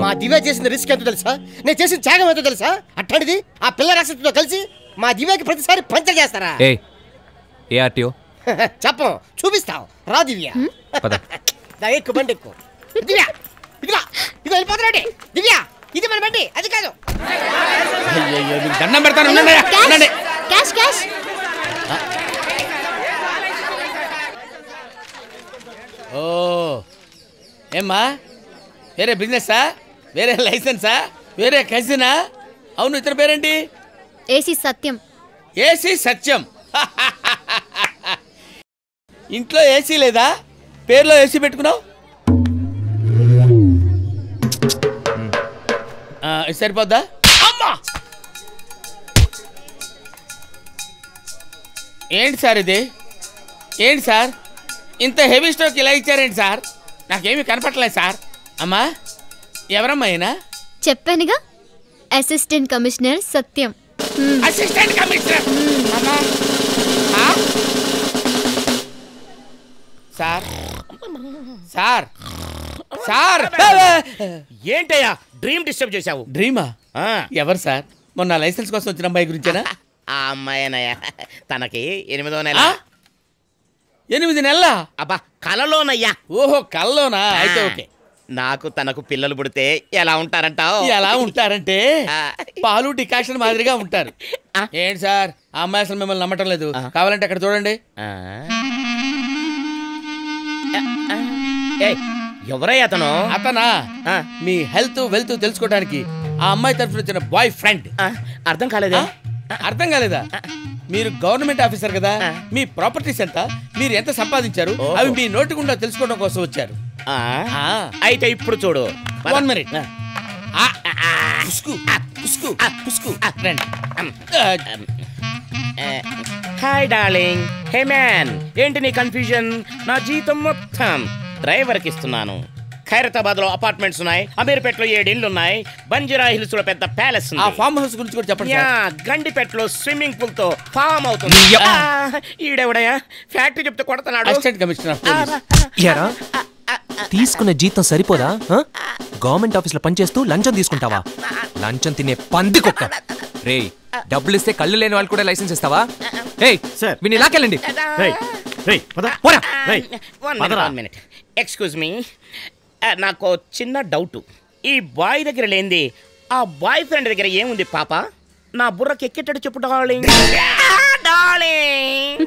మా దివ్య చేసిన రిస్క్ ఎంతో తెలుసా? నేను చేసిన త్యాగం ఎంతో తెలుసా? అట్లాంటిది ఆ పిల్ల రాక్షసుతో కలిసి మా దివ్యకి ప్రతిసారి పంచర్ చేస్తారా? ఏ ఆర్టీఓ చెప్పం, చూపిస్తాం. రా దివ్య, ఎక్కువ బండి ఎక్కువ. దివ్య ఇదిగో ఇదిగో వెళ్ళిపోతున్నాడు. దివ్య ఇది మన బండి, అది కాదు. దండం పెడతాను. Cash cash. ఓ ఏమ్మా, వేరే బిజినెస్సా, వేరే లైసెన్సా, వేరే కజినా? అవును, ఇతని పేరేంటి? ఏసీ సత్యం. ఏసీ సత్యం. ఇంట్లో ఏసీ లేదా? పేరులో ఏసీ పెట్టుకున్నావు. సరిపోద్దా? అమ్మా, ఏంటి సార్ ఇది? ఏంటి సార్ ఇంత హెవీ స్ట్రోక్ ఇలా ఇచ్చారేంటి సార్? నాకేమీ కనపట్లేదు సార్. అమ్మా, ఎవరమ్మా అయినా? చెప్పానుగా, assistant commissioner Satyam. Assistant commissioner. Sir sir sir, ఏంటయ్యా డ్రీమ్ డిస్టర్బ్ చేశావు? డ్రీమా? ఎవరు సార్? మొన్న లైసెన్స్ కోసం వచ్చిన అమ్మాయి గురించేనా? ఆ అమ్మాయినయ్యా, తనకి 8వ నెల. 8 నెలలా? అబ్బా, కలలోనయ్యా. ఓహో, కల్లోనా? అయితే ఓకే. నాకు తనకు పిల్లలు పుడితే ఎలా ఉంటారంటావు? ఎలా ఉంటారంటే పాలు డికాషన్ మాదిరిగా ఉంటారు. ఏంటి సార్, ఆ అమ్మాయి అసలు మిమ్మల్ని నమ్మటం లేదు. కావాలంటే అక్కడ చూడండి. ఎవరయ్యా అతను? అతనా? మీ హెల్త్ వెల్త్ తెలుసుకోవడానికి ఆ అమ్మాయి తరఫున వచ్చిన బాయ్ ఫ్రెండ్. అర్థం కాలేదా? అర్థం కాలేదా? మీరు గవర్నమెంట్ ఆఫీసర్ కదా, మీ ప్రాపర్టీస్ ఎంత, మీరు ఎంత సంపాదించారు, అవి మీ నోటి గుండా తెలుసుకోవడం కోసం వచ్చారు. అయితే ఇప్పుడు చూడు. 1 minute. Hi darling. Hey man, ఏంటి నీ కన్ఫ్యూజన్? నా జీతం మొత్తం డ్రైవర్కి ఇస్తున్నాను. ఖైరతాబాద్ లో అపార్ట్మెంట్స్ ఉన్నాయి, అమీర్పేటలో 7 ఇళ్ళు ఉన్నాయి, బంజారా హిల్స్ లో పెద్ద ప్యాలెస్ ఉంది. ఆ ఫామ్ హౌస్ గురించి కూడా చెప్పండి. గండిపేటలో స్విమ్మింగ్ పూల్ తో ఫామ్ అవుతుంది. ఈడెవడయా ఫ్యాక్టరీ చెప్తే కొడతాడు. Assistant commissioner. తీసుకున్న జీతం సరిపోదా? గవర్నమెంట్ ఆఫీస్ లో పనిచేస్తూ లంచం తీసుకుంటావా? లంచం తినే పందికొక్క. రే, డబ్బులు ఇస్తే కళ్ళు లేని వాళ్ళు కూడా లైసెన్స్ ఇస్తావా? వీని లాకెళ్ళండి. ఎక్స్క్యూజ్ మీ, నాకు చిన్న డౌట్. ఈ బాయ్ దగ్గర లేనిది ఆ బాయ్ ఫ్రెండ్ దగ్గర ఏముంది పాప? నా బుర్రకి ఎక్కేటట్టు చెప్పు డార్లింగ్. డార్లింగ్